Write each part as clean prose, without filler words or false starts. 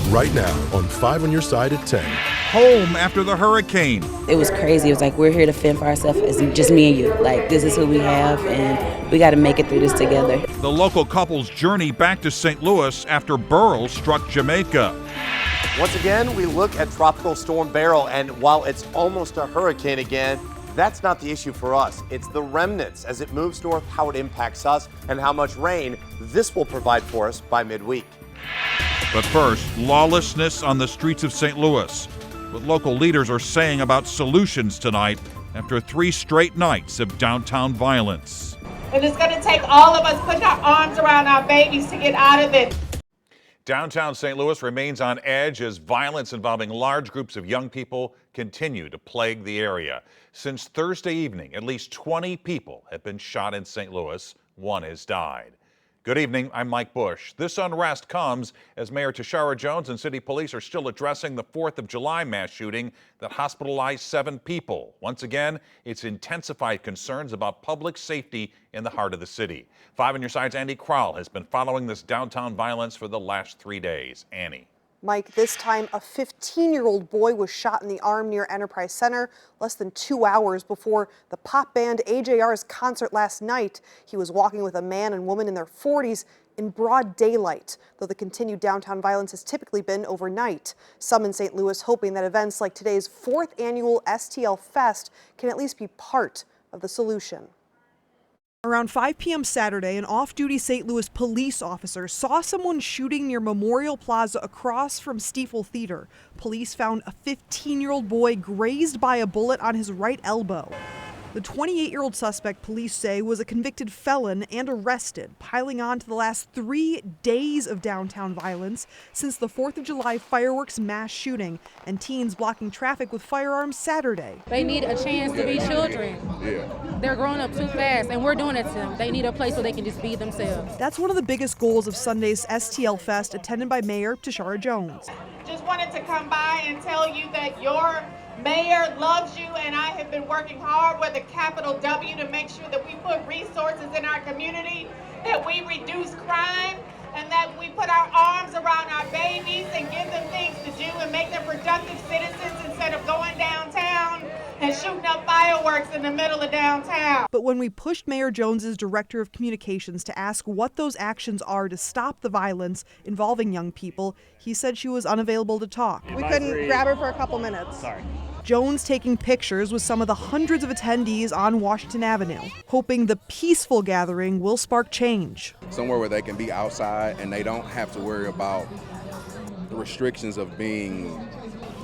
right now on 5 on your side at 10. Home after the hurricane. It was crazy. It was like, we're here to fend for ourselves. It's just me and you. Like, this is who we have, and we got to make it through this together. The local couple's journey back to St. Louis after Burl struck Jamaica. Once again, we look at Tropical Storm Burl, and while it's almost a hurricane again, that's not the issue for us. It's the remnants as it moves north, how it impacts us, and how much rain this will provide for us by midweek. But first, lawlessness on the streets of St. Louis. What local leaders are saying about solutions tonight after 3 straight nights of downtown violence. And it's going to take all of us putting our arms around our babies to get out of it. Downtown St. Louis remains on edge as violence involving large groups of young people continue to plague the area. Since Thursday evening, at least 20 people have been shot in St. Louis. 1 has died. Good evening, I'm Mike Bush. This unrest comes as Mayor Tashara Jones and city police are still addressing the 4th of July mass shooting that hospitalized 7 people. Once again, it's intensified concerns about public safety in the heart of the city. 5 on your side's Andy Crowell has been following this downtown violence for the last 3 days. Annie. Mike, this time a 15-year-old boy was shot in the arm near Enterprise Center less than 2 hours before the pop band AJR's concert last night. He was walking with a man and woman in their 40s in broad daylight, though the continued downtown violence has typically been overnight. Some in St. Louis hoping that events like today's 4th annual STL Fest can at least be part of the solution. Around 5 p.m. Saturday, an off-duty St. Louis police officer saw someone shooting near Memorial Plaza across from Stiefel Theater. Police found a 15-year-old boy grazed by a bullet on his right elbow. The 28-year-old suspect, police say, was a convicted felon and arrested, piling on to the last 3 days of downtown violence since the 4th of July fireworks mass shooting and teens blocking traffic with firearms Saturday. They need a chance to be children. They're growing up too fast, and we're doing it to them. They need a place where they can just be themselves. That's one of the biggest goals of Sunday's STL Fest, attended by Mayor Tashara Jones. Just wanted to come by and tell you that your mayor loves you, and I have been working hard with a capital W to make sure that we put resources in our community, that we reduce crime, and that we put our arms around our babies and give them things to do and make them productive citizens instead of going downtown and shooting up fireworks in the middle of downtown. But when we pushed Mayor Jones's director of communications to ask what those actions are to stop the violence involving young people, he said she was unavailable to talk. We couldn't grab her for a couple minutes. Sorry. Jones taking pictures with some of the hundreds of attendees on Washington Avenue, hoping the peaceful gathering will spark change. Somewhere where they can be outside and they don't have to worry about the restrictions of being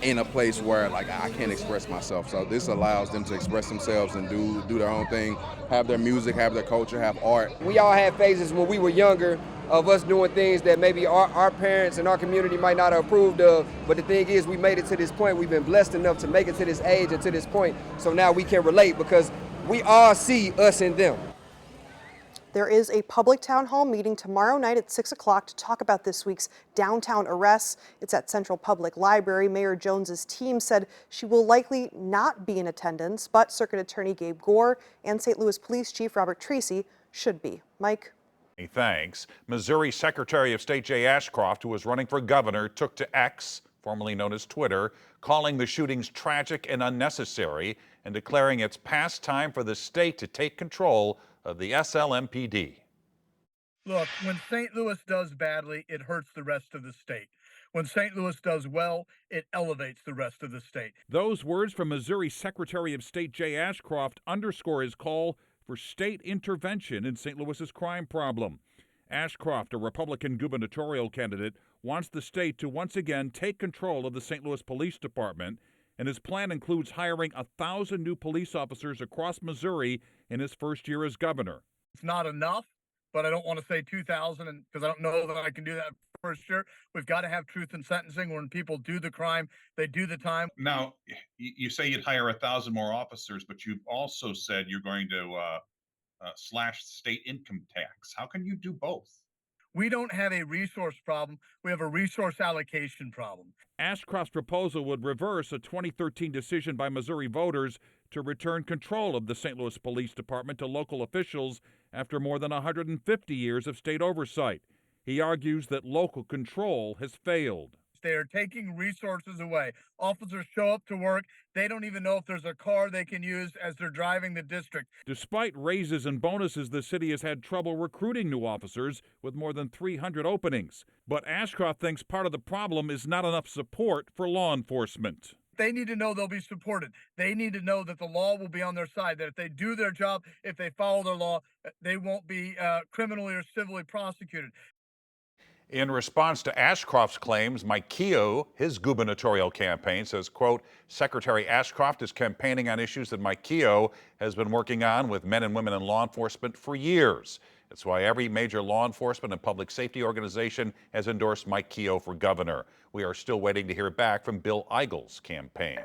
in a place where like I can't express myself. So this allows them to express themselves and do their own thing, have their music, have their culture, have art. We all had phases when we were younger of us doing things that maybe our parents and our community might not have approved of. But the thing is, we made it to this point. We've been blessed enough to make it to this age and to this point. So now we can relate because we all see us in them. There is a public town hall meeting tomorrow night at 6 o'clock to talk about this week's downtown arrests. It's at Central Public Library. Mayor Jones's team said she will likely not be in attendance, but Circuit Attorney Gabe Gore and St. Louis Police Chief Robert Tracy should be. Mike? Thanks. Missouri Secretary of State Jay Ashcroft, who was running for governor, took to X, formerly known as Twitter, calling the shootings tragic and unnecessary and declaring it's past time for the state to take control of the SLMPD. Look, when St. Louis does badly, it hurts the rest of the state. When St. Louis does well, it elevates the rest of the state. Those words from Missouri Secretary of State Jay Ashcroft underscore his call for state intervention in St. Louis's crime problem. Ashcroft, a Republican gubernatorial candidate, wants the state to once again take control of the St. Louis Police Department, and his plan includes hiring 1,000 new police officers across Missouri in his first year as governor. It's not enough, but I don't want to say 2,000 because I don't know that I can do that for sure. We've got to have truth in sentencing. When people do the crime, they do the time. Now, you say you'd hire 1,000 more officers, but you've also said you're going to slash state income tax. How can you do both? We don't have a resource problem. We have a resource allocation problem. Ashcroft's proposal would reverse a 2013 decision by Missouri voters to return control of the St. Louis Police Department to local officials after more than 150 years of state oversight. He argues that local control has failed. They are taking resources away. Officers show up to work. They don't even know if there's a car they can use as they're driving the district. Despite raises and bonuses, the city has had trouble recruiting new officers with more than 300 openings. But Ashcroft thinks part of the problem is not enough support for law enforcement. They need to know they'll be supported. They need to know that the law will be on their side, that if they do their job, if they follow their law, they won't be criminally or civilly prosecuted. In response to Ashcroft's claims, Mike Keogh, his gubernatorial campaign, says, quote, Secretary Ashcroft is campaigning on issues that Mike Keogh has been working on with men and women in law enforcement for years. It's why every major law enforcement and public safety organization has endorsed Mike Keogh for governor. We are still waiting to hear back from Bill Eigel's campaign.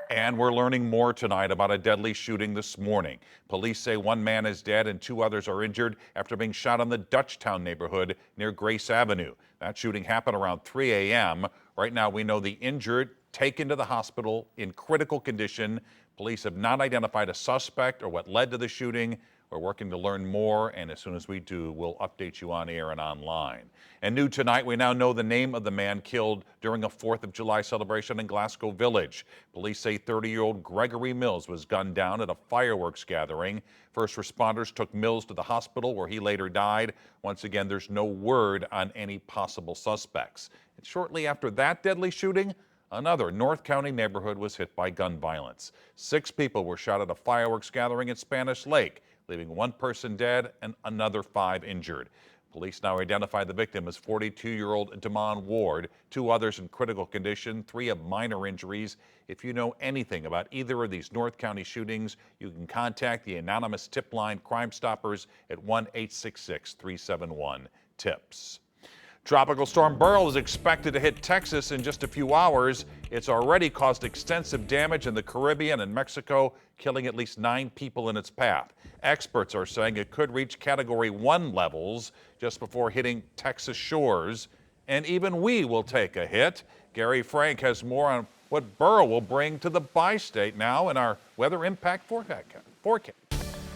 And we're learning more tonight about a deadly shooting this morning. Police say one man is dead and 2 others are injured after being shot in the Dutchtown neighborhood near Grace Avenue. That shooting happened around 3 a.m. Right now we know the injured taken to the hospital in critical condition. Police have not identified a suspect or what led to the shooting. We're working to learn more, and as soon as we do, we'll update you on air and online. And new tonight, we now know the name of the man killed during a 4th of July celebration in Glasgow Village. Police say 30-year-old Gregory Mills was gunned down at a fireworks gathering. First responders took Mills to the hospital where he later died. Once again, there's no word on any possible suspects. And shortly after that deadly shooting, another North County neighborhood was hit by gun violence. 6 people were shot at a fireworks gathering at Spanish Lake, leaving 1 person dead and another 5 injured. Police now identify the victim as 42-year-old Damon Ward. 2 others in critical condition, 3 have minor injuries. If you know anything about either of these North County shootings, you can contact the anonymous tip line Crime Stoppers at 1-866-371-TIPS. Tropical storm Burl is expected to hit Texas in just a few hours. It's already caused extensive damage in the Caribbean and Mexico, killing at least 9 people in its path. Experts are saying it could reach Category 1 levels just before hitting Texas shores. And even we will take a hit. Gary Frank has more on what Burl will bring to the bi-state now in our weather impact forecast.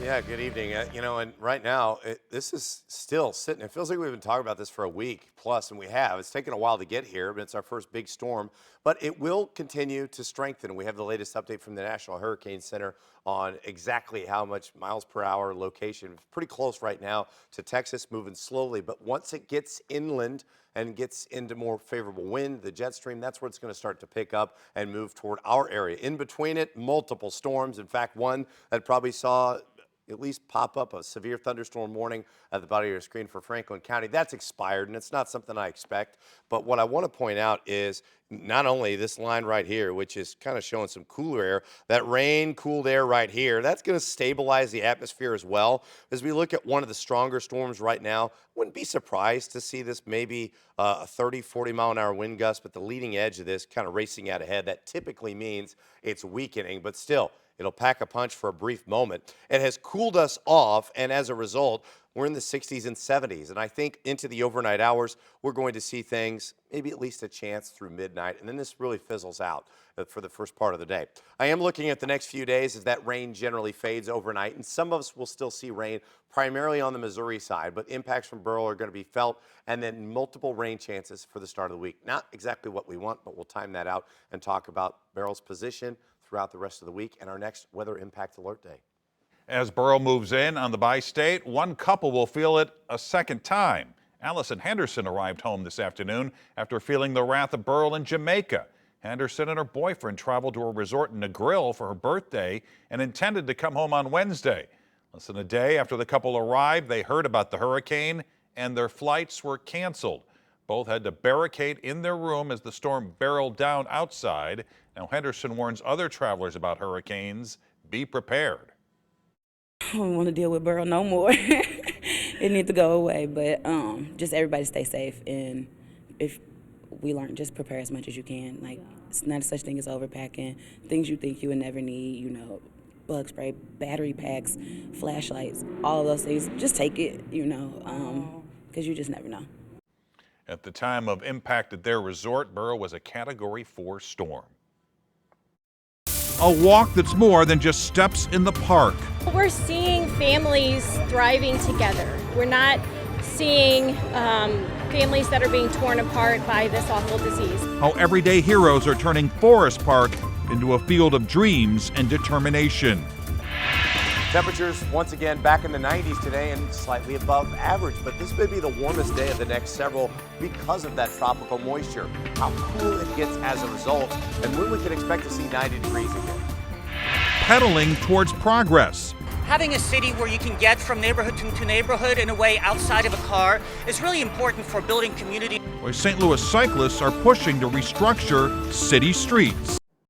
Yeah, good evening. And right now, this is still sitting. It feels like we've been talking about this for a week plus, and we have. It's taken a while to get here, but it's our first big storm. But it will continue to strengthen. We have the latest update from the National Hurricane Center on exactly how much miles per hour location. It's pretty close right now to Texas, moving slowly. But once it gets inland and gets into more favorable wind, the jet stream, that's where it's going to start to pick up and move toward our area. In between it, multiple storms. In fact, one that probably saw at least pop up a severe thunderstorm warning at the bottom of your screen for Franklin County. That's expired, and it's not something I expect. But what I want to point out is not only this line right here, which is kind of showing some cooler air, that rain, cooled air right here, that's going to stabilize the atmosphere as well. As we look at one of the stronger storms right now, wouldn't be surprised to see this maybe a 30, 40 mile an hour wind gust, but the leading edge of this kind of racing out ahead. That typically means it's weakening, but still, it'll pack a punch for a brief moment. It has cooled us off, and as a result, we're in the 60s and 70s. And I think into the overnight hours, we're going to see things, maybe at least a chance through midnight, and then this really fizzles out for the first part of the day. I am looking at the next few days as that rain generally fades overnight, and some of us will still see rain primarily on the Missouri side, but impacts from Burl are going to be felt, and then multiple rain chances for the start of the week. Not exactly what we want, but we'll time that out and talk about Burl's position throughout the rest of the week and our next weather impact alert day. As Burl moves in on the bi-state, one couple will feel it a second time. Allison Henderson arrived home this afternoon after feeling the wrath of Burl in Jamaica. Henderson and her boyfriend traveled to a resort in Negril for her birthday and intended to come home on Wednesday. Less than a day after the couple arrived, they heard about the hurricane and their flights were canceled. Both had to barricade in their room as the storm barreled down outside. Now Henderson warns other travelers about hurricanes. Be prepared. I don't want to deal with Burl no more. It needs to go away, but just everybody stay safe, and if we learn, just prepare as much as you can. Like, it's not such thing as overpacking. Things you think you would never need, bug spray, battery packs, flashlights, all of those things. Just take it, because you just never know. At the time of impact at their resort, Burl was a Category 4 storm. A walk that's more than just steps in the park. We're seeing families thriving together. We're not seeing families that are being torn apart by this awful disease. How everyday heroes are turning Forest Park into a field of dreams and determination. Temperatures once again back in the 90s today and slightly above average, but this may be the warmest day of the next several because of that tropical moisture. How cool it gets as a result, and when we can expect to see 90 degrees again. Pedaling towards progress. Having a city where you can get from neighborhood to neighborhood in a way outside of a car is really important for building community. Where St. Louis cyclists are pushing to restructure city streets.